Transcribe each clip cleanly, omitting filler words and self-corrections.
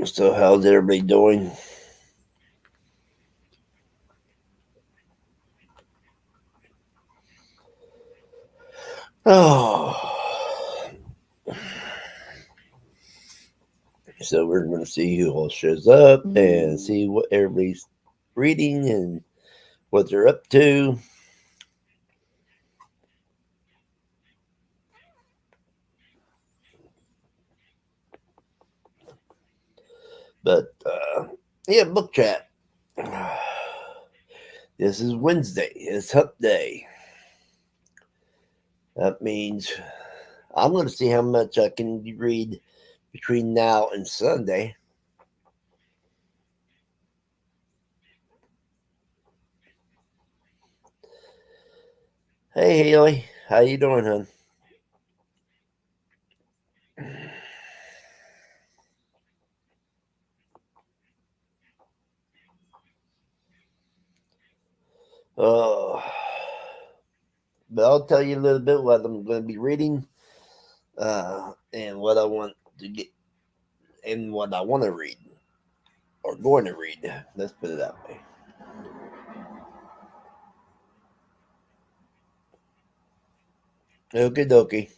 So, how's everybody doing? Oh, so we're going to see who all shows up and see what everybody's reading and what they're up to. But, yeah, book chat. This is Wednesday. It's Hump Day. That means I'm going to see how much I can read between now and Sunday. Hey, Haley. How you doing, hon? Oh, but I'll tell you a little bit what I'm going to be reading and what I want to get and what I want to read or going to read. Let's put it that way. Okie dokie.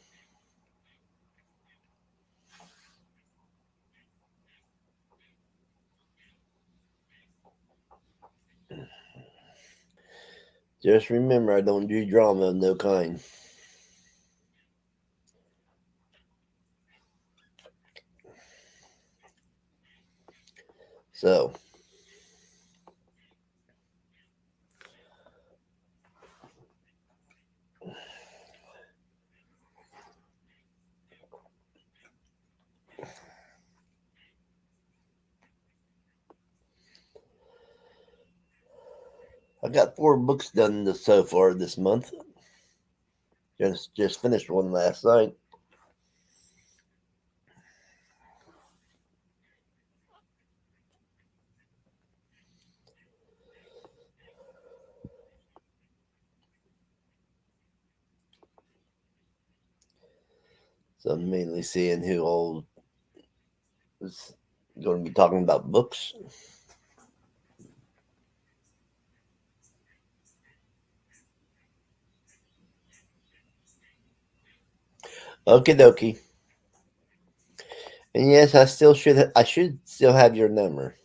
Just remember, I don't do drama of no kind. So, I got 4 books done so far this month. Just finished one last night. So I'm mainly seeing who all is going to be talking about books. Okie dokie. And yes, I should still have your number.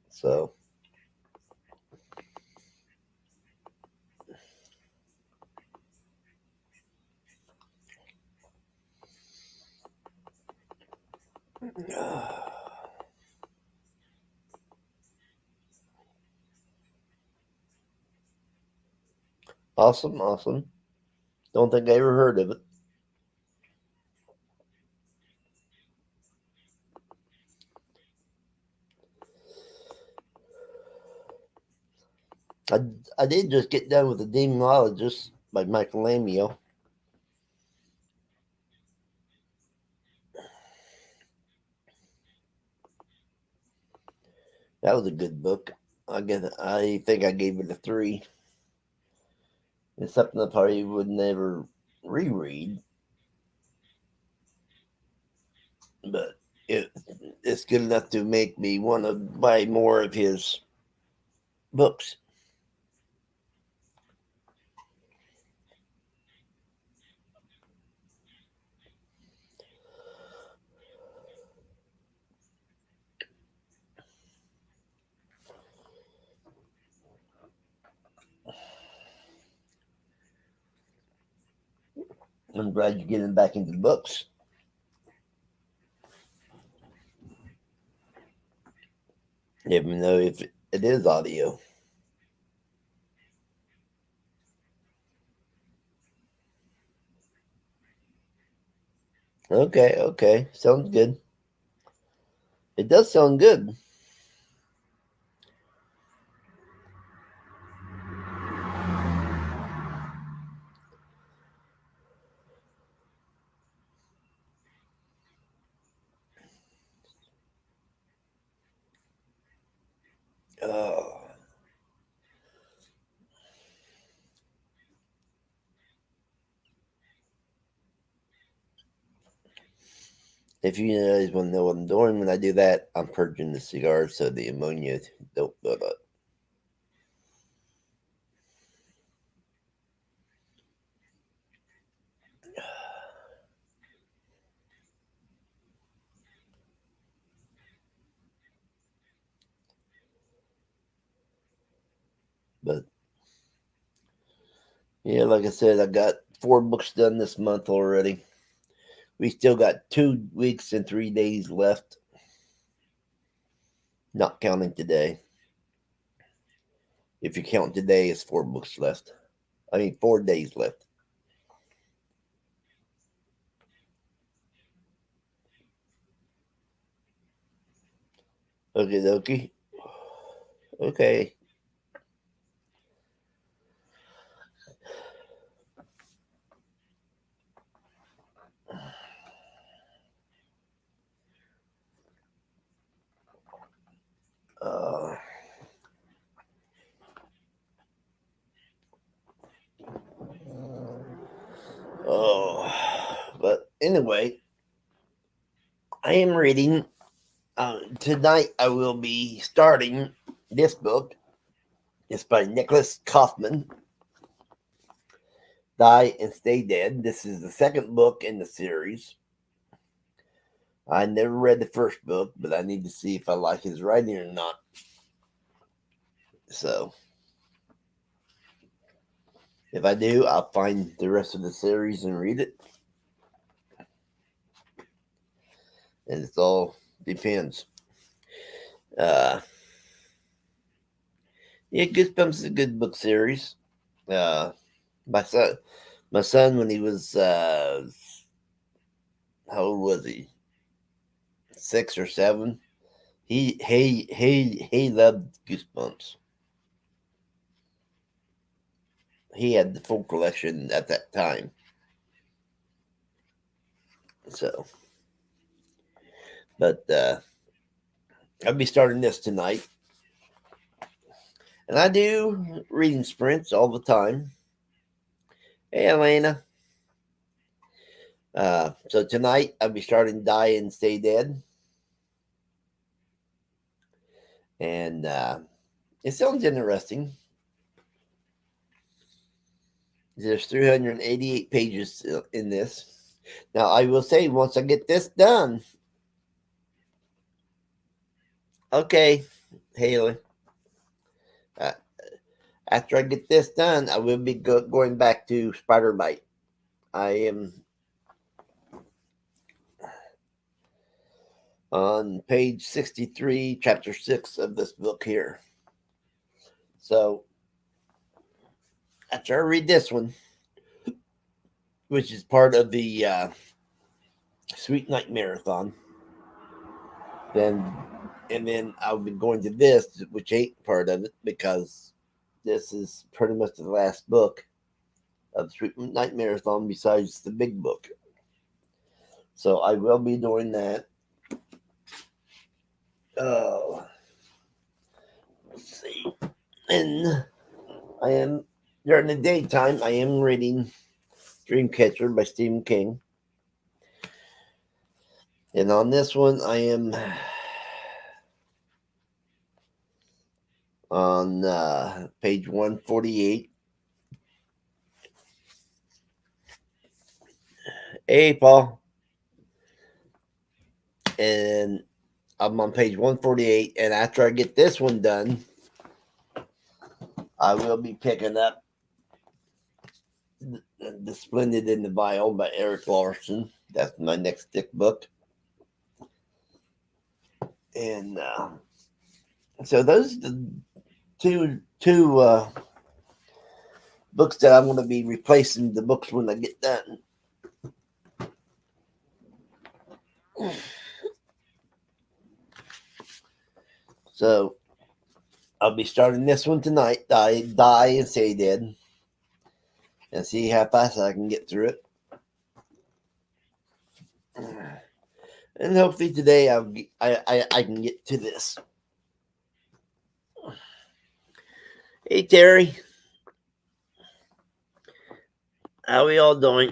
So, awesome, awesome. Don't think I ever heard of it. I, I did just get done with The Demonologist by Michael Lamio. That was a good book. I think I gave it a 3. It's something I probably would never reread, but it it's good enough to make me want to buy more of his books. I'm glad you're getting back into books, even though if it is audio. Okay, okay, sounds good. It does sound good. Oh. If you guys want to know what I'm doing when I do that, I'm purging the cigar so the ammonia don't build up. But yeah, like I said, I got 4 books done this month already. We still got 2 weeks and 3 days left, not counting today. If you count today, it's 4 books left. 4 days left. Okay, dokie. Okay. Uh, oh, but anyway, I am reading. Tonight I will be starting this book. It's by Nicholas Kaufman. Die and Stay Dead. This is the second book in the series. I never read the first book, but I need to see if I like his writing or not. So, if I do, I'll find the rest of the series and read it. And it all depends. Yeah, Goosebumps is a good book series. Uh, my son, when he was how old was he? 6 or 7. He loved Goosebumps. He had the full collection at that time. So, but I'll be starting this tonight. And I do reading sprints all the time. Hey, Elena. So tonight I'll be starting Die and Stay Dead. And it sounds interesting. There's 388 pages in this. Now, I will say, once I get this done, okay, Haley, uh, after I get this done, I will be going back to Spider Bite. I am on page 63, chapter 6 of this book here. So, after I read this one, which is part of the Sweet Night Marathon, then I'll be going to this, which ain't part of it, because this is pretty much the last book of the Sweet Night Marathon besides the big book. So I will be doing that. Oh, let's see. And I am, during the daytime, I am reading Dreamcatcher by Stephen King. And on this one, I am on page 148. Hey, Paul. And I'm on page 148. And after I get this one done, I will be picking up The Splendid in the Vile by Eric Larson. That's my next thick book. And so those are the two books that I'm going to be replacing the books when I get done. So I'll be starting this one tonight. Die and Stay Dead, and see how fast I can get through it. And hopefully today I can get to this. Hey Terry, how we all doing?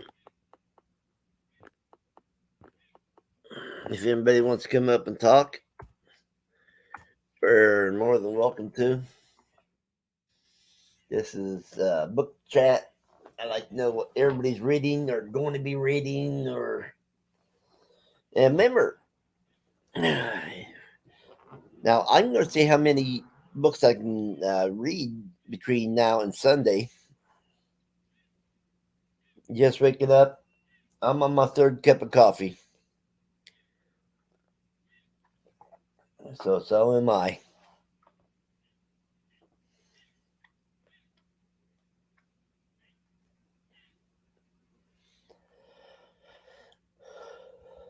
If anybody wants to come up and talk, you're more than welcome to. This is book chat. I like to know what everybody's reading or going to be reading, or and remember. Now I'm going to see how many books I can read between now and Sunday. Just waking up. I'm on my third cup of coffee, so am I.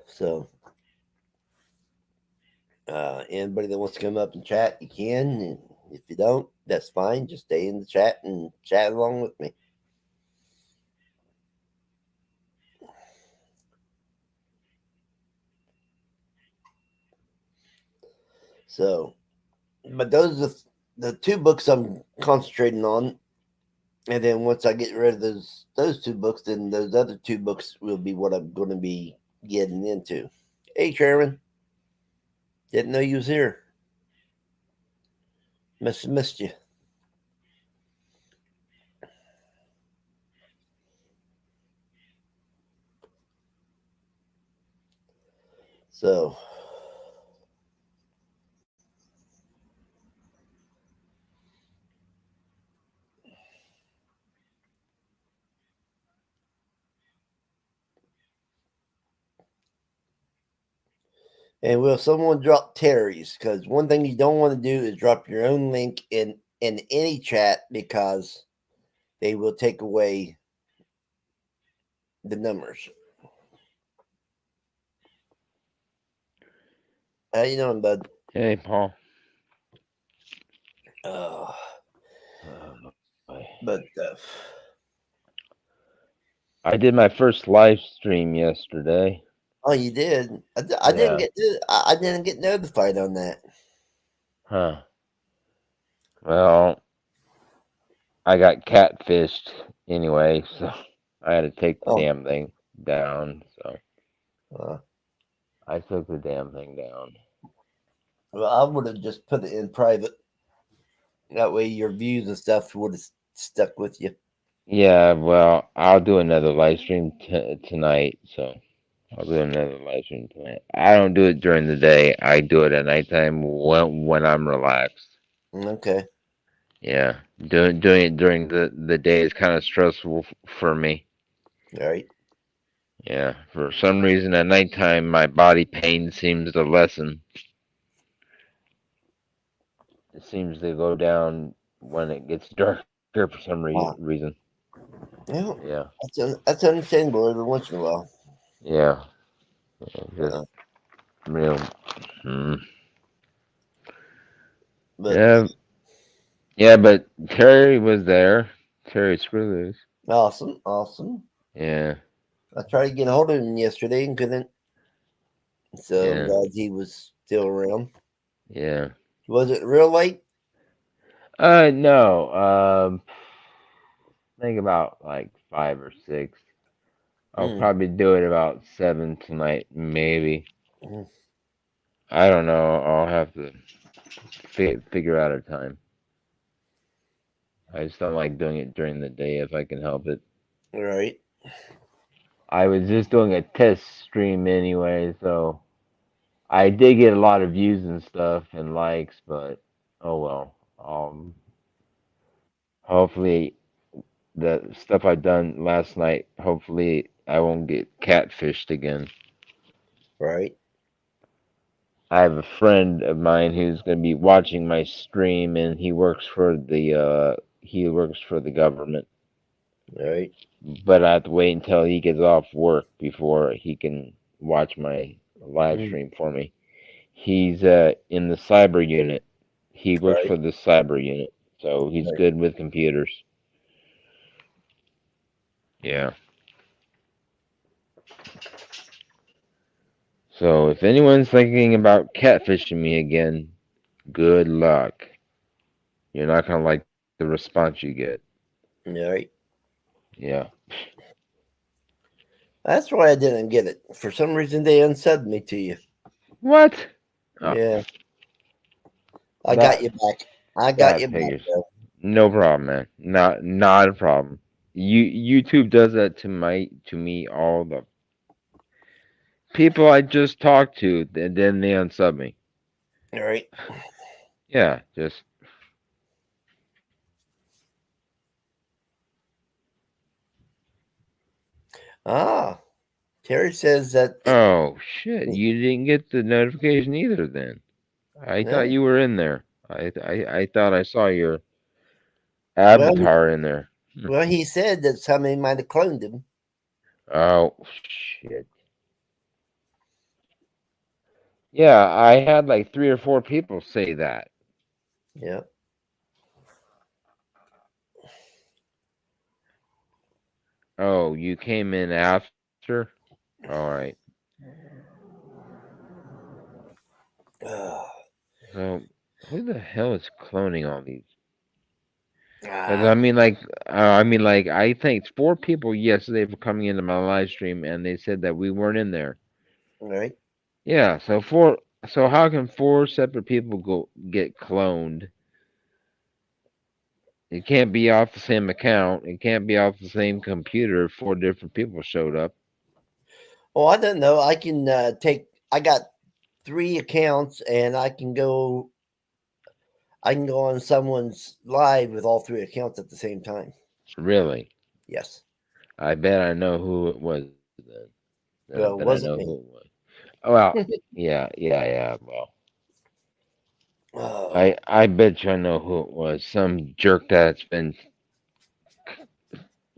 So anybody that wants to come up and chat, you can. And if you don't, that's fine. Just stay in the chat and chat along with me. So, but those are the two books I'm concentrating on. And then once I get rid of those two books, then those other two books will be what I'm going to be getting into. Hey, Chairman, didn't know you was here. Missed you. So, and will someone drop Terry's? Because one thing you don't want to do is drop your own link in any chat because they will take away the numbers. How you doing, bud? Hey, Paul. Uh, Oh, boy. but I did my first live stream yesterday. oh, you did. I didn't Yeah. get I didn't get notified on that. Huh. Well, I got catfished anyway, so I had to take the Oh, damn thing down. So uh, I took the damn thing down. well, I would have just put it in private. That way, your views and stuff would have stuck with you. Yeah, well, I'll do another live stream tonight. So I'll do another live stream tonight. I don't do it during the day. I do it at nighttime when I'm relaxed. Okay, Yeah, doing it during the day is kind of stressful for me. all right. Yeah, for some reason at nighttime my body pain seems to lessen. It seems to go down when it gets darker for some Ah, reason. yeah, Yeah, that's understandable every once in a while. yeah, just Uh, real. Mm. but Yeah, yeah, but Terry was there. Terry Screwloose. awesome, awesome. Yeah, I tried to get a hold of him yesterday and couldn't. So I'm yeah, glad he was still around. yeah. Was it real late? No. I think about like 5 or 6. I'll Mm, probably do it about 7 tonight, maybe. mm, I don't know. I'll have to figure out a time. I just don't like doing it during the day if I can help it. all right. I was just doing a test stream anyway, so I did get a lot of views and stuff and likes, but oh well. Hopefully the stuff I done last night, hopefully I won't get catfished again. Right. I have a friend of mine who's going to be watching my stream, and he works for the government. All right. But I have to wait until he gets off work before he can watch my live Mm, stream for me. He's in the cyber unit. He works right. for the cyber unit, so he's Right. good with computers. Yeah. So if anyone's thinking about catfishing me again, good luck. You're not gonna like the the response you get. All right. Yeah. That's why I didn't get it. For some reason, they unsubbed me to you. What? Oh, Yeah, I got that you back. I got that you back, figures. bro. No problem, man. Not a problem. YouTube does that to me all the people I just talked to, and then they unsub me. All right. Yeah, just Ah, Terry says that oh shit, you didn't get the notification either then. I thought no. you were in there. I thought I saw your Well, avatar in there. Hmm. well, he said that somebody might have cloned him. Oh shit. Yeah, I had like 3 or 4 people say that. Yeah. Oh, you came in after? All right. So who the hell is cloning all these? 'Cause Ah, I think 4 people yesterday were coming into my live stream and they said that we weren't in there. all right. Yeah, so 4. So how can 4 separate people go get cloned? It can't be off the same account. It can't be off the same computer. 4 different people showed up. Well, I don't know. I can take. I got 3 accounts, and I can go. I can go on someone's live with all 3 accounts at the same time. Really? Yes. I bet I know who it was then. I bet Well, I it know wasn't who it me. was. Well, yeah. Well, Oh, I bet you I know who it was. Some jerk that's been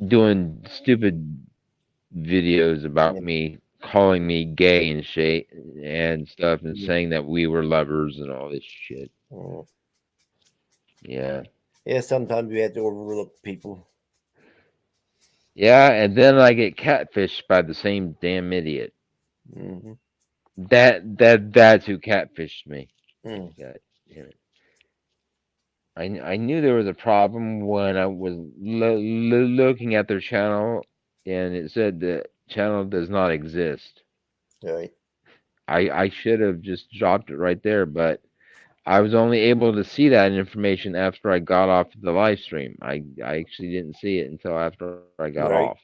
doing stupid videos yeah. about me, calling me gay and shit and stuff, and Mm, saying that we were lovers and all this shit. mm. Yeah, Yeah. Sometimes we have to overlook people. yeah, and then I get catfished by the same damn idiot. Hmm. That's who catfished me. Mm. God damn it. I knew there was a problem when I was looking at their channel, and it said the channel does not exist. All right. I should have just dropped it right there, but I was only able to see that information after I got off the live stream. I actually didn't see it until after I got All off,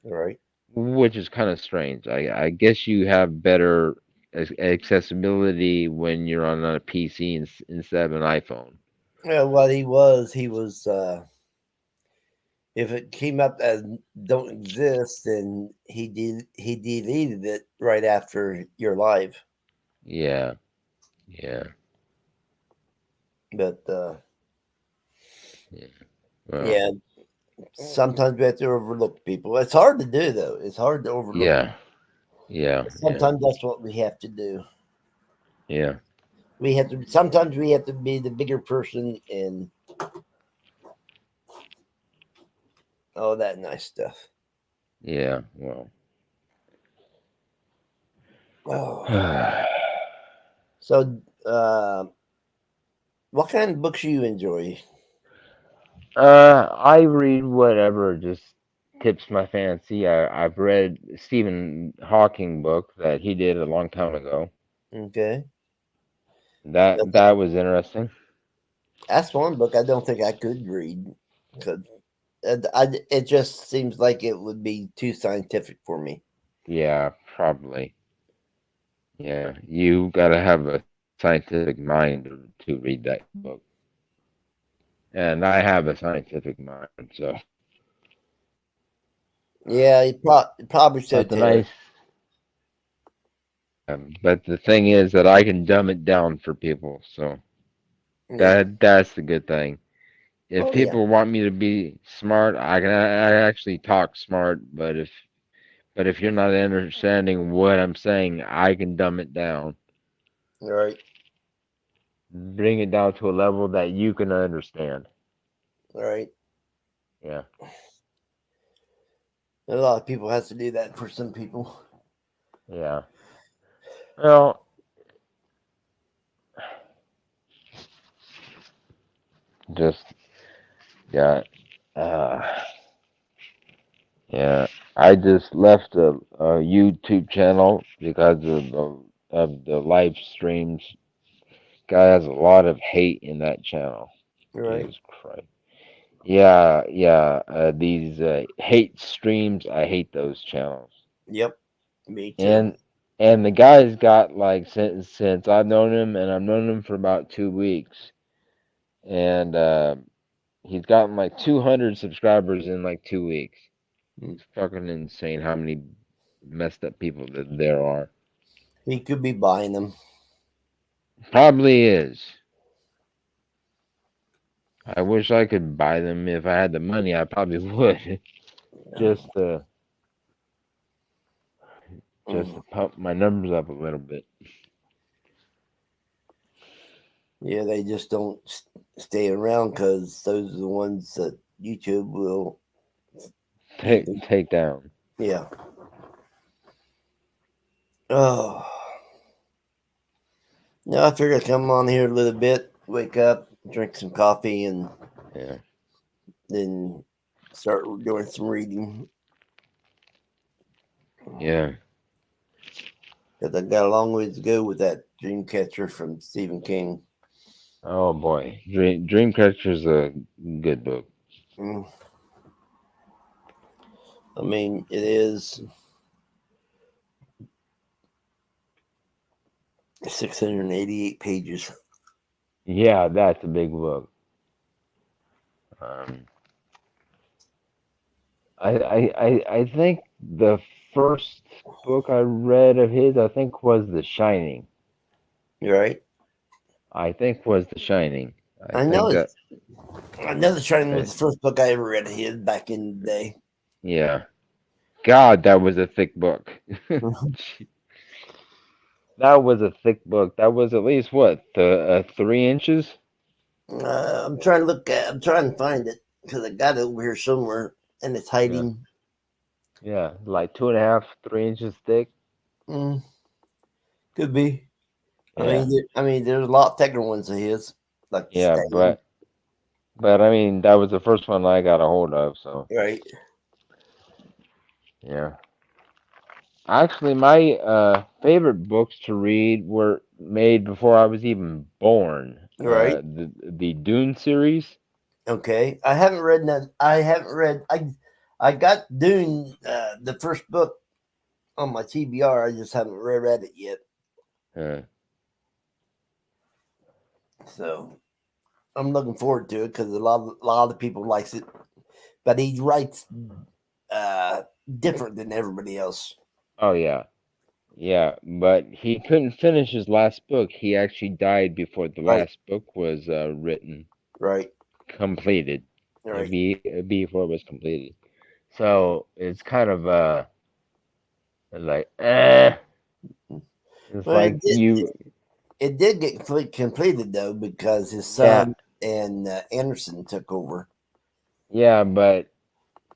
right. All right. which is kind of strange. I guess you have better accessibility when you're on a PC instead of an iPhone. Well, what he was. If it came up as don't exist, then he deleted it right after your live. Yeah, yeah, But yeah. Well, yeah, sometimes we have to overlook people. It's hard to do though. It's hard to overlook yeah, them. yeah, But yeah, sometimes that's what we have to do. yeah, We have to. Sometimes we have to be the bigger person and all that nice stuff. yeah. Well, Oh, so what kind of books you enjoy? I read whatever just tips my fancy. I've read Stephen Hawking book that he did a long time ago. Okay, That was interesting. that's one book I don't think I could read because it just seems like it would be too scientific for me. Yeah, probably. Yeah, you gotta have a scientific mind to read that book. And I have a scientific mind, so. Yeah, probably so, But the Terry. nice, but the thing is that I can dumb it down for people, so Yeah. that's the good thing. If Oh yeah. people want me to be smart, I actually talk smart, but if you're not understanding what I'm saying, I can dumb it down, All right. bring it down to a level that you can understand. All right. Yeah. A lot of people has to do that for some people. Yeah. Well, just Yeah. Uh, yeah. I just left a YouTube channel because of the live streams. Guy has a lot of hate in that channel. Right. Jesus Christ. Yeah, yeah. These hate streams, I hate those channels. Yep. Me too. And and the guy's got like since I've known him, and I've known him for about 2 weeks, and he's gotten like 200 subscribers in like 2 weeks. Mm. It's fucking insane how many messed up people that there are. He could be buying them. Probably is. I wish I could buy them if I had the money. I probably would. just to just Mm. to pump my numbers up a little bit. Yeah, they just don't stay around because those are the ones that YouTube will either. Take down. Yeah. Oh. No, I figured I'd come on here a little bit, wake up, drink some coffee, and Yeah. then start doing some reading. Yeah. Because I got a long ways to go with that Dreamcatcher from Stephen King. Oh boy. Dreamcatcher's a good book. Mm. I mean, it is 688 pages. Yeah, that's a big book. Um, I think the first book I read of his, I think, was The Shining. You right? I think was The Shining. I I know think it. I know The Shining uh, was the first book I ever read of his back in the day. yeah. God, that was a thick book. That was a thick book. That was at least what, the 3 inches? I'm trying to look at. I'm trying to find it because I got it over here somewhere, and it's Yeah, hiding. yeah, like 2.5, 3 inches thick. Mm, could be. Yeah, I mean, there's a lot thicker ones of his, like yeah, Stallion, but I mean that was the first one I got a hold of. So right? yeah. Actually, my favorite books to read were made before I was even born. Right. The Dune series. Okay. I haven't read that. I haven't read. I got Dune, the first book on my TBR. I just haven't read it yet. Uh, So I'm looking forward to it because a lot of people likes it, but he writes uh, different than everybody else. oh yeah, yeah. But he couldn't finish his last book. He actually died before the Right. last book was written, Right. completed. Right. Before it was completed. So it's kind of like it's Well, like you, it did get completed though because his yeah, son and Anderson took over. yeah, but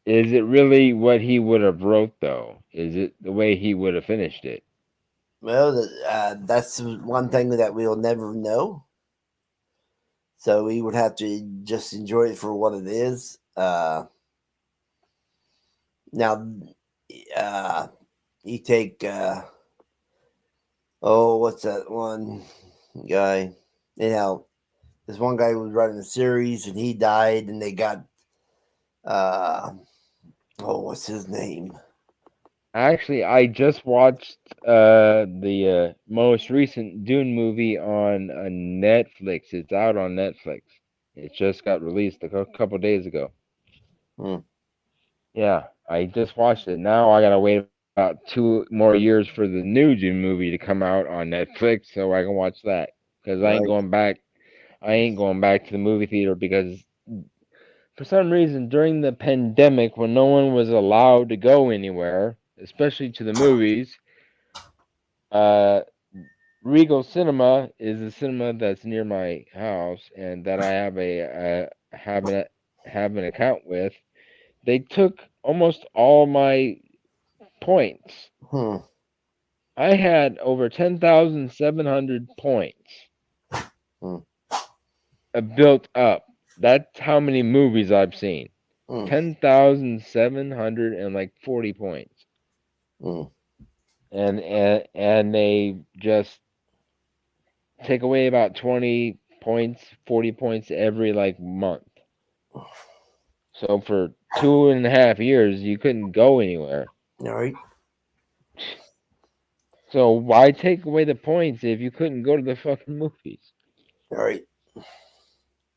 is it really what he would have wrote though? Is it the way he would have finished it? Well, that's one thing that we'll never know. So we would have to just enjoy it for what it is. Now, uh, you take what's that one guy? Anyhow, this one guy was running a series and he died, and they got uh, what's his name? Actually, I just watched the most recent Dune movie on Netflix. It's out on Netflix. It just got released a couple days ago. Hmm. Yeah, I just watched it. Now I gotta wait about 2 more years for the new Dune movie to come out on Netflix so I can watch that. Because I ain't Right, going back. I ain't going back to the movie theater because for some reason during the pandemic when no one was allowed to go anywhere, especially to the movies, uh Regal Cinema is a cinema that's near my house and that I have have an account with. They took almost all my points. hmm. I had over 10,700 points Hmm. built up. That's how many movies I've seen. Mm, 10,740 points. mm. And they just take away about 20 points, 40 points every like month. So for 2.5 years, you couldn't go anywhere. All right. So why take away the points if you couldn't go to the fucking movies? All right.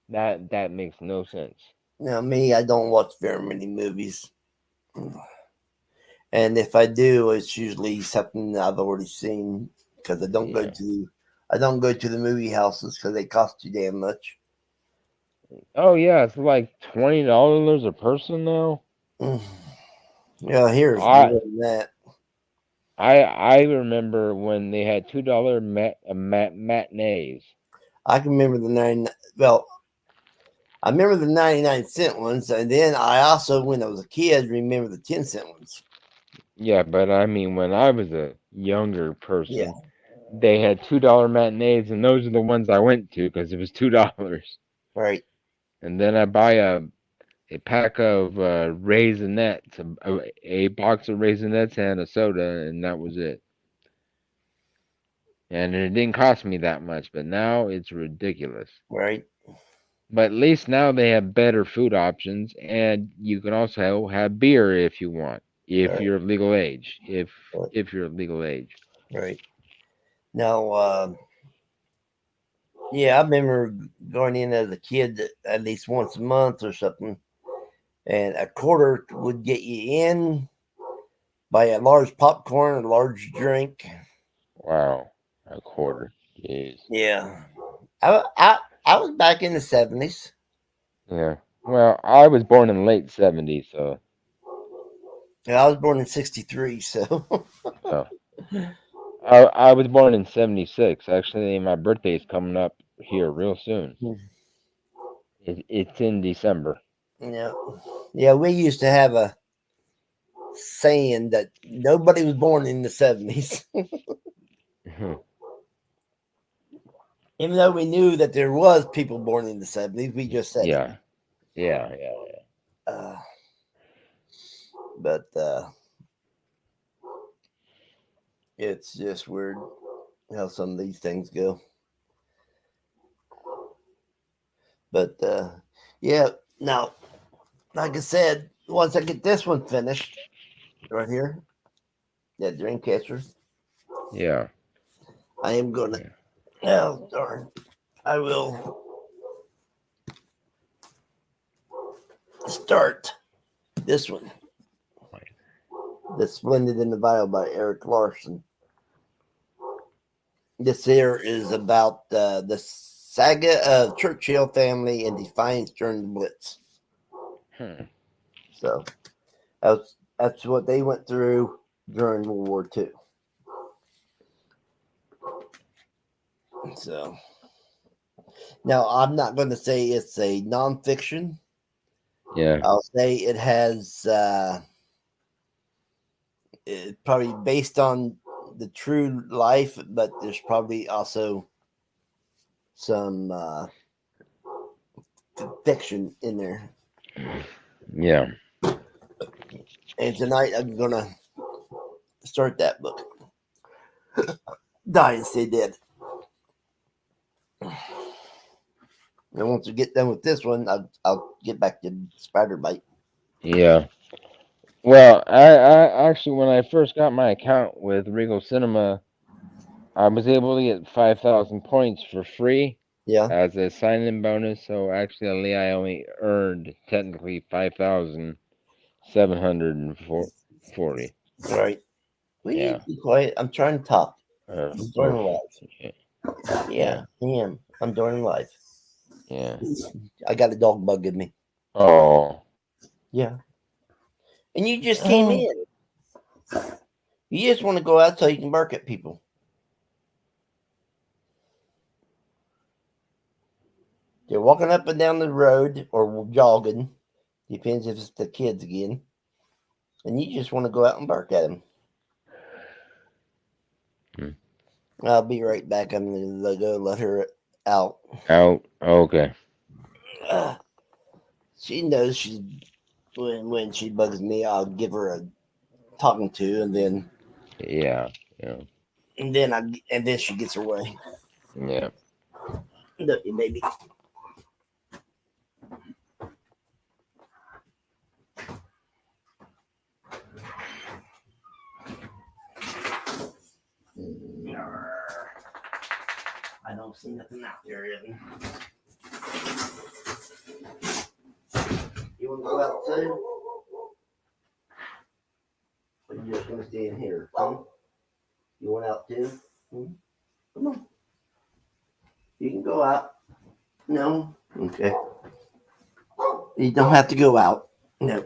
That makes no sense. Now, me, I don't watch very many movies. And if I do, it's usually something that I've already seen because Yeah. I don't go to the movie houses because they cost too damn much. Oh yeah, it's like $20 a person now. Mm. Yeah, here's I more than that. I remember when they had $2 matinees. I can remember the well, I remember the 99-cent ones, and then I also, when I was a kid, remember the 10-cent ones. Yeah, but I mean when I was a younger Yeah, person, they had $2 matinees, and those are the ones I went to because it was $2. right. And then I buy a pack of Raisinets, a box of Raisinets and a soda, and that was it. And it didn't cost me that much, but now it's ridiculous. Right. But at least now they have better food options, and you can also have beer if you want, if Right. you're of legal age. Right. If you're of legal age. Right. Now, yeah, I remember going in as a kid at least once a month or something, and a quarter would get you in, buy a large popcorn, a large drink. Wow, a quarter. Jeez. Yeah, I was back in the 70s. Yeah. Well, I was born in the late '70s, so Yeah, I was born in '63, so oh. I was born in '76. Actually, my birthday is coming up here real soon. It's in December. yeah, yeah. We used to have a saying that nobody was born in the '70s, even though we knew that there was people born in the '70s. We just said it. Yeah, yeah, yeah, Uh, but it's just weird how some of these things go. But yeah, now, like I said, once I get this one finished right here, that Dreamcatcher, yeah, I am gonna. yeah. Oh darn! I will start this one. That's Splendid in the Vial by Eric Larson. This here is about the saga of Churchill family and defiance during the Blitz. Hmm. So that's what they went through during World War II. So now I'm not going to say it's a nonfiction. Yeah. I'll say it has it probably based on the true life, but there's probably also some fiction in there. Yeah. And tonight I'm gonna start that book. Die and Stay Dead. And once we get done with this one, I'll get back to Spider Bite. Yeah. Well, I actually, when I first got my account with Regal Cinema, I was able to get 5,000 points for free Yeah, as a sign-in bonus. So actually, I only earned technically 5,740. right. Will you Yeah. be quiet? I'm trying to talk. I'm Or joining live. yeah. Yeah, Yeah. I am. I'm joining live. Yeah. I got a dog bugging me. Oh. Yeah. And you just came in. You just want to go out so you can bark at people. You're walking up and down the road or jogging. Depends if it's the kids again. And you just want to go out and bark at them. Hmm. I'll be right back. I'm going to go let her out. Out. Okay. She knows she when she bugs me, I'll give her a talking to, Yeah, yeah, and then she gets her way. yeah. Look, you baby. I don't see nothing out there yet. You want to go out too? Or you just gonna stay in here? Huh? You want out too? Hmm? Come on. You can go out. No? Okay. You don't have to go out. No.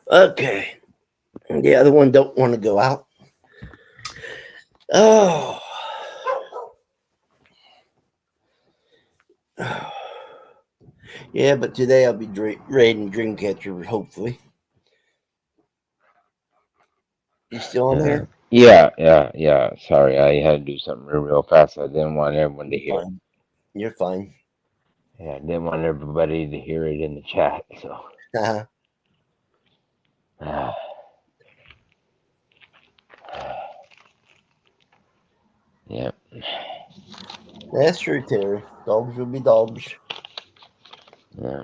Okay. The other one don't want to go out. Oh. Yeah, but today I'll be raiding Dreamcatcher, hopefully. You still on there? Yeah, yeah, yeah. Sorry, I had to do something real fast. I didn't want everyone to You're hear. fine. You're fine. Yeah, I didn't want everybody to hear it in the chat. So, yeah, That's true, Terry. Dogs will be dogs. yeah.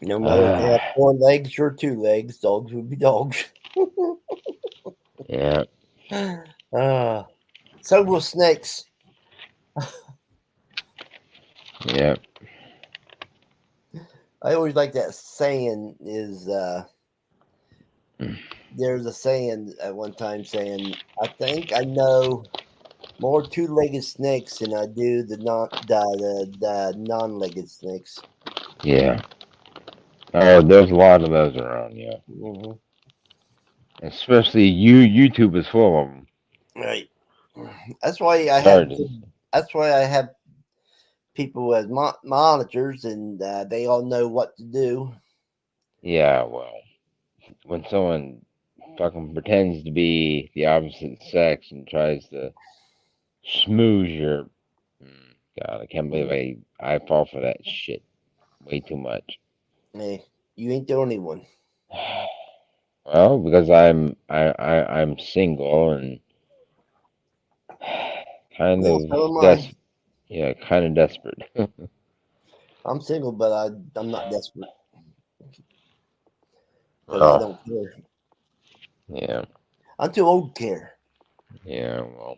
No matter if they have 4 legs or 2 legs, dogs will be dogs. Yeah, So will snakes. yeah, I always like that saying is there's a saying at one time saying, I think I know more 2-legged snakes than I do the non-legged snakes. yeah. Oh, there's a lot of those around. Yeah, Hmm. especially YouTube is full of them. Right. That's why I have. Sorry. That's why I have people as monitors, and they all know what to do. Yeah, well, when someone fucking pretends to be the opposite sex and tries to schmooze your, God, I can't believe I fall for that shit way too much. Hey, you ain't the only one. Well, because I'm single and kind Yeah, of so am I. kind of desperate. I'm single, but I'm not desperate because I Oh, don't care. yeah, I'm too old to care. yeah. Well,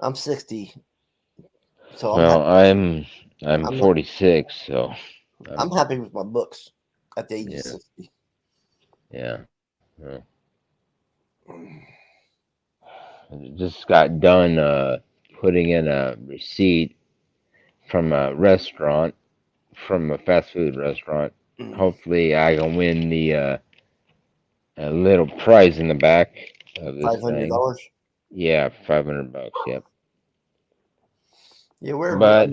I'm 60, so I'm well, happy. I'm I'm 46, so I'm I'm happy with my books at the age of yeah, 60. yeah. Yeah. I just got done putting in a receipt from a restaurant, from a fast food restaurant. Hopefully, I can win the a little prize in the back of this Five hundred thing. dollars. Yeah, $500. Yep. Yeah, we're. But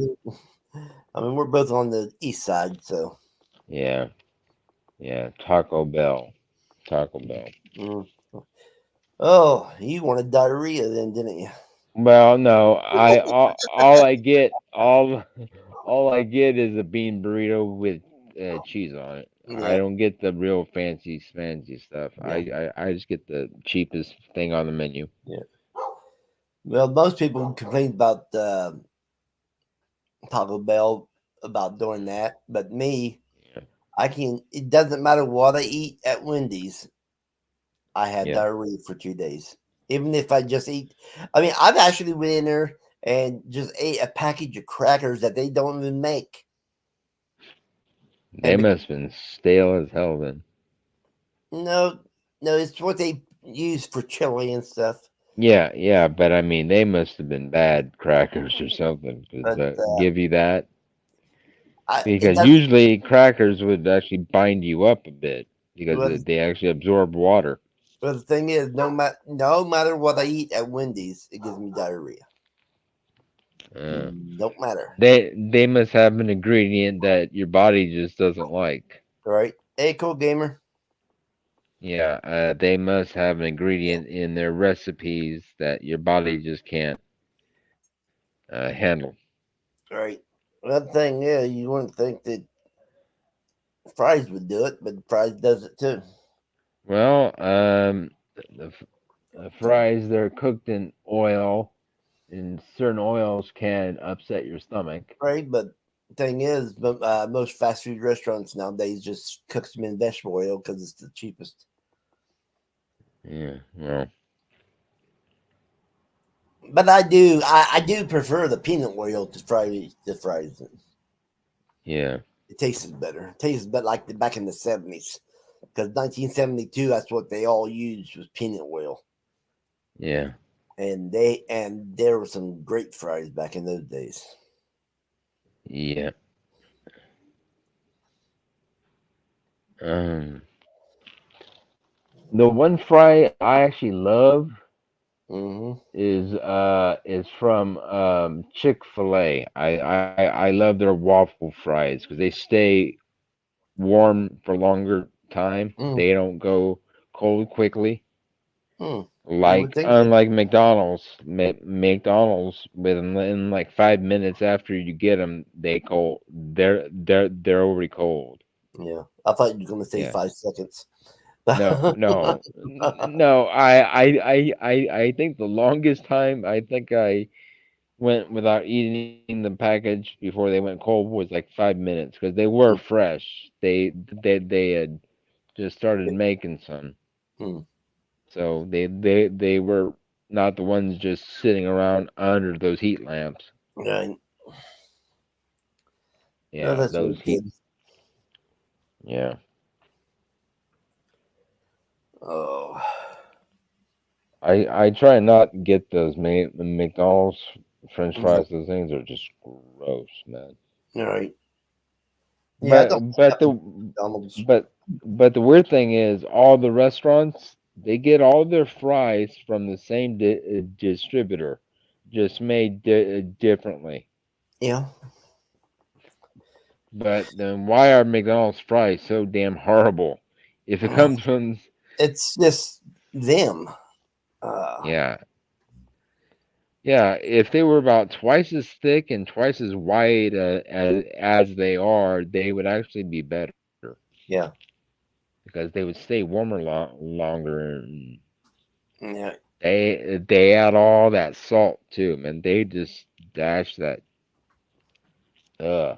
I mean, we're both on the east side, so. yeah, yeah. Taco Bell. Taco Bell. Mm. Oh, you wanted diarrhea then, didn't you? Well, no, all I get all I get is a bean burrito with cheese on it. I Yeah, don't get the real fancy smancy stuff. yeah, I just get the cheapest thing on the menu. yeah. Well, most people complain about Taco Bell about doing that, but me, Yeah, I can. It doesn't matter what I eat at Wendy's. I have yeah. diarrhea for 2 days, even if I just eat. I mean, I've actually went in there and just ate a package of crackers that they don't even make. They And must have been stale as hell then. no, no, it's what they use for chili and stuff. Yeah, yeah, but I mean, they must have been bad crackers or something But to give you that. it Because does. usually crackers would actually bind you up a bit because Well, they actually absorb water. but the thing is, no matter what I eat at Wendy's, it gives me diarrhea. Uh, Don't matter, they must have an ingredient that your body just doesn't like. right? Hey, cool gamer. Yeah, they must have an ingredient in their recipes that your body just can't handle. Right. Well, the thing is, you wouldn't think that fries would do it, but fries does it too. Well, the fries they're cooked in oil, and certain oils can upset your stomach. Right. But the thing is, most fast food restaurants nowadays just cooks them in vegetable oil because it's the cheapest. Yeah, well, But I do prefer the peanut oil to fries. yeah, It tastes better. It tastes better like back in the 70s. Because 1972, that's what they all used was peanut oil. yeah, And there were some great fries back in those days. yeah. Um, the one fry I actually love Hmm. is from Chick-fil-A. I love their waffle fries because they stay warm for longer time. Mm, They don't go cold quickly. mm. You would Like think that. unlike McDonald's, McDonald's within like 5 minutes after you get them, they cold. They're already cold. Yeah. I thought you were going to say Yeah. 5 seconds. No, no, no. I think the longest time I think I went without eating the package before they went cold was like 5 minutes because they were fresh. They had just started making some, Mm, so they were not the ones just sitting around under those heat lamps. right. No, Yeah, that's really those heat. good. Yeah, Oh, I try not to get those McDonald's French yeah. fries. Those things are just gross, man. All right. Yeah, I But don't but have to the McDonald's. but but the weird thing is, all the restaurants they get all their fries from the same distributor, just made differently. Yeah. But then why are McDonald's fries so damn horrible? If it comes from It's just them. Uh, yeah yeah, if they were about twice as thick and twice as wide as they are, they would actually be better yeah. because they would stay warmer longer. And Yeah. they add all that salt too, man. They just dash that. Uh,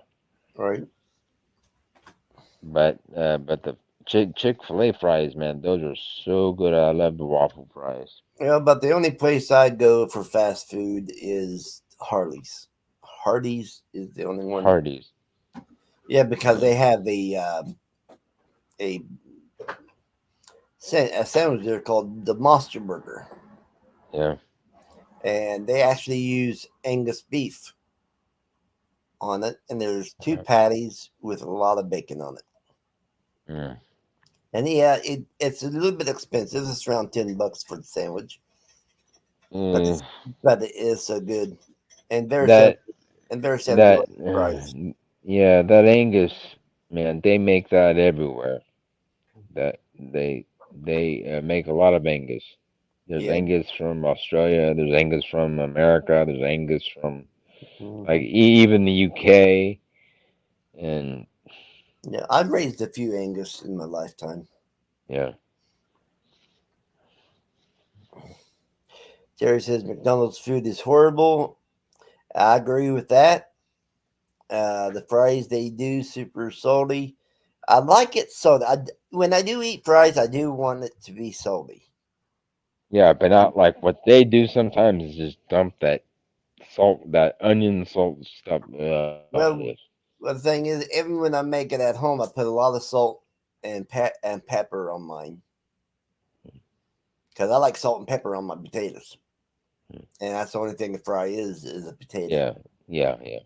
Right. but the Chick-fil-A fries, man, those are so good. I love the waffle fries. Yeah, but the only place I'd go for fast food is Harley's. Hardee's is the only one. Hardee's. Yeah, because Yeah, they have a, a sandwich there called the Monster Burger, yeah, and they actually use Angus beef on it, and there's two uh, patties with a lot of bacon on it. yeah. And yeah, it's a little bit expensive. It's around $10 for the sandwich, but Mm, it is so good and that very similar that to fries. yeah, that Angus, man, they make that everywhere. That they make a lot of Angus. There's Yeah. Angus from Australia. There's Angus from America. There's Angus from like Hmm. even the UK. And Yeah, I've raised a few Angus in my lifetime. yeah, Jerry says McDonald's food is horrible. I agree with that. The fries they do super salty. I like it salty. When I do eat fries, I do want it to be salty. yeah, but not like what they do sometimes is just dump that salt, that onion salt stuff. Yes. Well, the thing is, even when I make it at home, I put a lot of salt and pepper on mine because I like salt and pepper on my potatoes, and that's the only thing a fry is a potato. Yeah, yeah, yeah,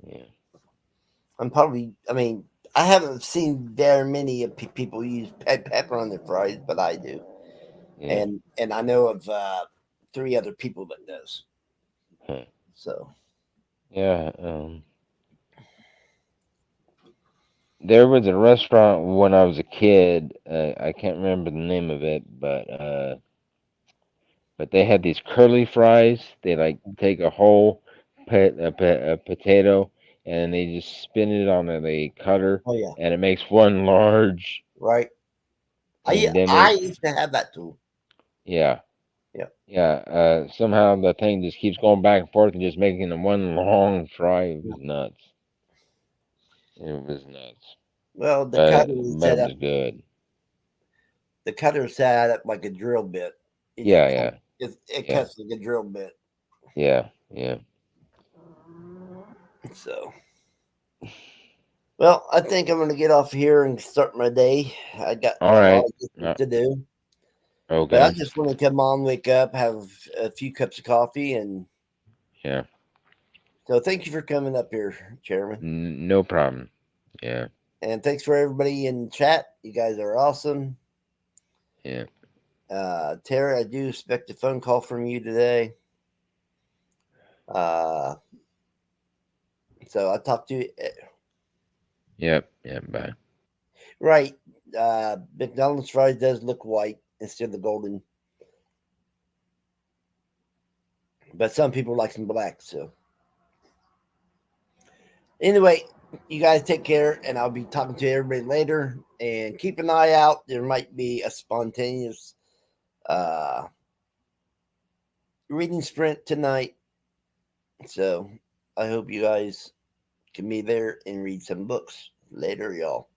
yeah, I'm probably, I mean, I haven't seen very many of people use pepper on their fries, but I do, yeah. and I know of three other people that does. Huh. So Yeah. There was a restaurant when I was a kid. I can't remember the name of it, but they had these curly fries. They like take a whole a potato, and they just spin it on a cutter, Oh yeah, and it makes one large. right. I And then I they, used to have that too. yeah, Yeah. yeah. Somehow the thing just keeps going back and forth and just making them one long fry. It was nuts. It was nuts. Well, the But cutter is but it set was up. good. The cutter is set up like a drill bit. Yeah, yeah, It yeah, cuts like a drill bit. yeah, yeah. So, well, I think I'm going to get off here and start my day. I got All a lot right. of good things Uh, to do, but I okay. just want to come on, wake up, have a few cups of coffee, and Yeah. so thank you for coming up here, Chairman, No problem. Yeah. and thanks for everybody in chat. You guys are awesome. Yeah. Tara, I do expect a phone call from you today. Uh, so I'll talk to you. Yep. Yeah. Bye. Right. McDonald's fries does look white instead of golden, but some people like them black. So anyway, you guys take care, and I'll be talking to everybody later. And keep an eye out. There might be a spontaneous uh, reading sprint tonight. So I hope you guys can be there and read some books later, y'all.